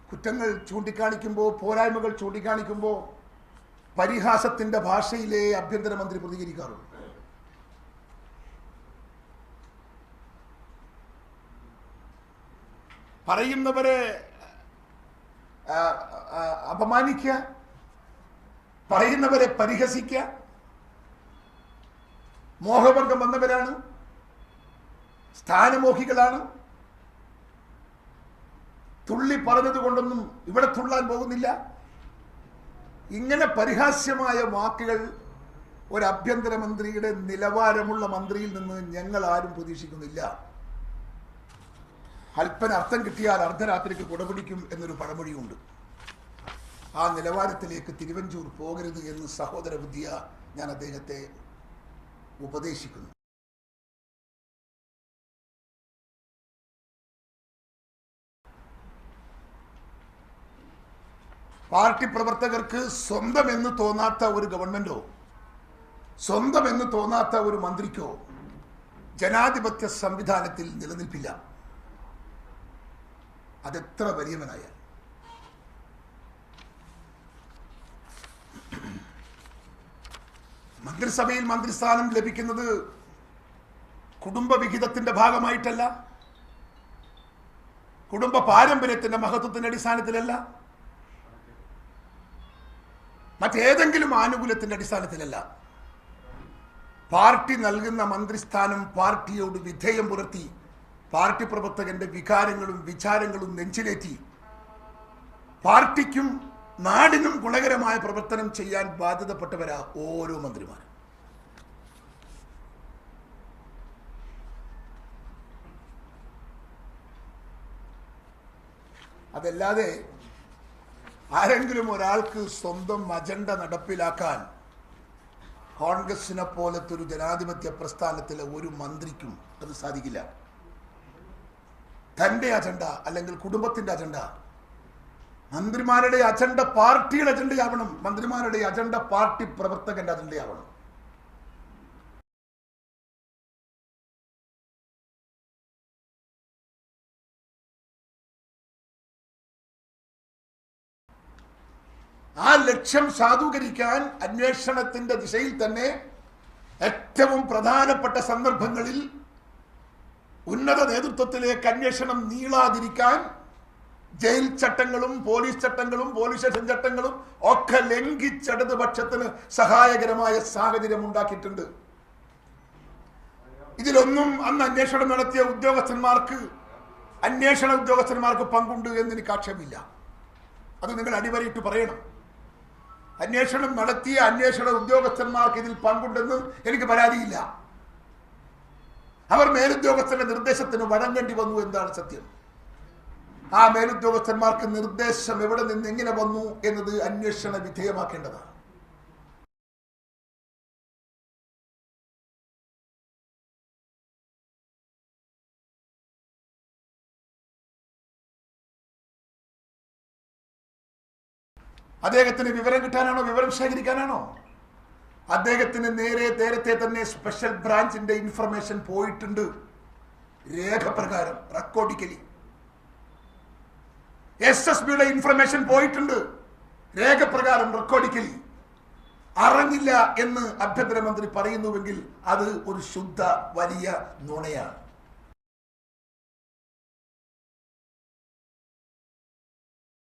കുറ്റങ്ങൾ ചൂണ്ടിക്കാണിക്കുമ്പോൾ, പോരായ്മകൾ ചൂണ്ടിക്കാണിക്കുമ്പോൾ പരിഹാസത്തിന്റെ ഭാഷയിലേ ആഭ്യന്തരമന്ത്രി പ്രതികരിക്കാറുള്ളൂ. പറയുന്നവരെ അപമാനിക്കുക, പറയുന്നവരെ പരിഹസിക്കുക. മോഹഭംഗം വന്നവരാണ്, സ്ഥാനമോഹികളാണ്. തുള്ളി പറഞ്ഞത് കൊണ്ടൊന്നും ഇവിടെ തുള്ളാൻ പോകുന്നില്ല. ഇങ്ങനെ പരിഹാസ്യമായ വാക്കുകൾ ഒരു ആഭ്യന്തരമന്ത്രിയുടെ നിലവാരമുള്ള മന്ത്രിയിൽ നിന്ന് ഞങ്ങൾ ആരും പ്രതീക്ഷിക്കുന്നില്ല. അല്പന അർത്ഥം കിട്ടിയാൽ അർദ്ധരാത്രിക്ക് കുടപിടിക്കും എന്നൊരു പഴമൊഴിയുണ്ട്. ആ നിലവാരത്തിലേക്ക് തിരുവഞ്ചൂർ പോകരുത് എന്ന് സഹോദര ബുദ്ധിയ ഞാൻ അദ്ദേഹത്തെ ഉപദേശിക്കുന്നു. പാർട്ടി പ്രവർത്തകർക്ക് സ്വന്തമെന്ന് തോന്നാത്ത ഒരു ഗവൺമെന്റോ സ്വന്തമെന്ന് തോന്നാത്ത ഒരു മന്ത്രിക്കോ ജനാധിപത്യ സംവിധാനത്തിൽ നിലനിൽപ്പില്ല. അതെത്ര വലിയവനായാൽ. മന്ത്രിസഭയിൽ മന്ത്രിസ്ഥാനം ലഭിക്കുന്നത് കുടുംബ വിഹിതത്തിന്റെ ഭാഗമായിട്ടല്ല, കുടുംബ പാരമ്പര്യത്തിന്റെ മഹത്വത്തിന്റെ അടിസ്ഥാനത്തിലല്ല, മറ്റേതെങ്കിലും ആനുകൂല്യത്തിന്റെ അടിസ്ഥാനത്തിലല്ല. പാർട്ടി നൽകുന്ന മന്ത്രിസ്ഥാനം പാർട്ടിയോട് വിധേയം പുലർത്തി പാർട്ടി പ്രവർത്തകന്റെ വികാരങ്ങളും വിചാരങ്ങളും നെഞ്ചിലേറ്റി പാർട്ടിക്കും നാടിനും ഗുണകരമായ പ്രവർത്തനം ചെയ്യാൻ ബാധ്യതപ്പെട്ടവരാ ഓരോ മന്ത്രിമാരും. അതല്ലാതെ ആരെങ്കിലും ഒരാൾക്ക് സ്വന്തം അജണ്ട നടപ്പിലാക്കാൻ കോൺഗ്രസിനെ പോലത്തെ ഒരു ജനാധിപത്യ പ്രസ്ഥാനത്തിലെ ഒരു മന്ത്രിക്കും അത് സാധിക്കില്ല. തൻ്റെ അജണ്ട അല്ലെങ്കിൽ കുടുംബത്തിന്റെ അജണ്ട, മന്ത്രിമാരുടെ അജണ്ട പാർട്ടിയുടെ അജണ്ടയാവണം. മന്ത്രിമാരുടെ അജണ്ട പാർട്ടി പ്രവർത്തകന്റെ അജണ്ടയാവണം. ആ ലക്ഷ്യം സാധൂകരിക്കാൻ അന്വേഷണത്തിന്റെ ദിശയിൽ തന്നെ ഏറ്റവും പ്രധാനപ്പെട്ട സന്ദർഭങ്ങളിൽ ഉന്നത നേതൃത്വത്തിലേക്ക് അന്വേഷണം നീളാതിരിക്കാൻ ജയിൽ ചട്ടങ്ങളും പോലീസ് ചട്ടങ്ങളും പോലീസ് സ്റ്റേഷൻ ചട്ടങ്ങളും ഒക്കെ ലംഘിച്ചിടതുപക്ഷത്തിന് സഹായകരമായ സാഹചര്യം ഉണ്ടാക്കിയിട്ടുണ്ട്. ഇതിലൊന്നും അന്ന് അന്വേഷണം നടത്തിയ അന്വേഷണ ഉദ്യോഗസ്ഥന്മാർക്ക് പങ്കുണ്ട് എന്ന് എനിക്ക് ആക്ഷേപമില്ല. അത് നിങ്ങൾ അടിവരയിട്ട് പറയണം. അന്വേഷണം നടത്തിയ അന്വേഷണ ഉദ്യോഗസ്ഥന്മാർക്ക് ഇതിൽ പങ്കുണ്ടെന്ന് എനിക്ക് പരാതിയില്ല. അവർ മേലുദ്യോഗസ്ഥന്റെ നിർദ്ദേശത്തിന് വഴങ്ങേണ്ടി വന്നു എന്നാണ് സത്യം. ആ മേലുദ്യോഗസ്ഥന്മാർക്ക് നിർദ്ദേശം എവിടെ നിന്ന് എങ്ങനെ വന്നു എന്നത് അന്വേഷണ വിധേയമാക്കേണ്ടതാണ്. അദ്ദേഹത്തിന് വിവരം കിട്ടാനാണോ, വിവരം ശേഖരിക്കാനാണോ? അദ്ദേഹത്തിന് നേരത്തെ തന്നെ സ്പെഷ്യൽ ബ്രാഞ്ചിന്റെ ഇൻഫർമേഷൻ പോയിട്ടുണ്ട്. രേഖപ്രകാരം റെക്കോർഡിക്കലി SSBയുടെ ഇൻഫർമേഷൻ പോയിട്ടുണ്ട്. രേഖപ്രകാരം റെക്കോർഡിക്കലി. അറിഞ്ഞില്ല എന്ന് ആഭ്യന്തരമന്ത്രി പറയുന്നുവെങ്കിൽ അത് ഒരു ശുദ്ധ വലിയ നുണയാണ്.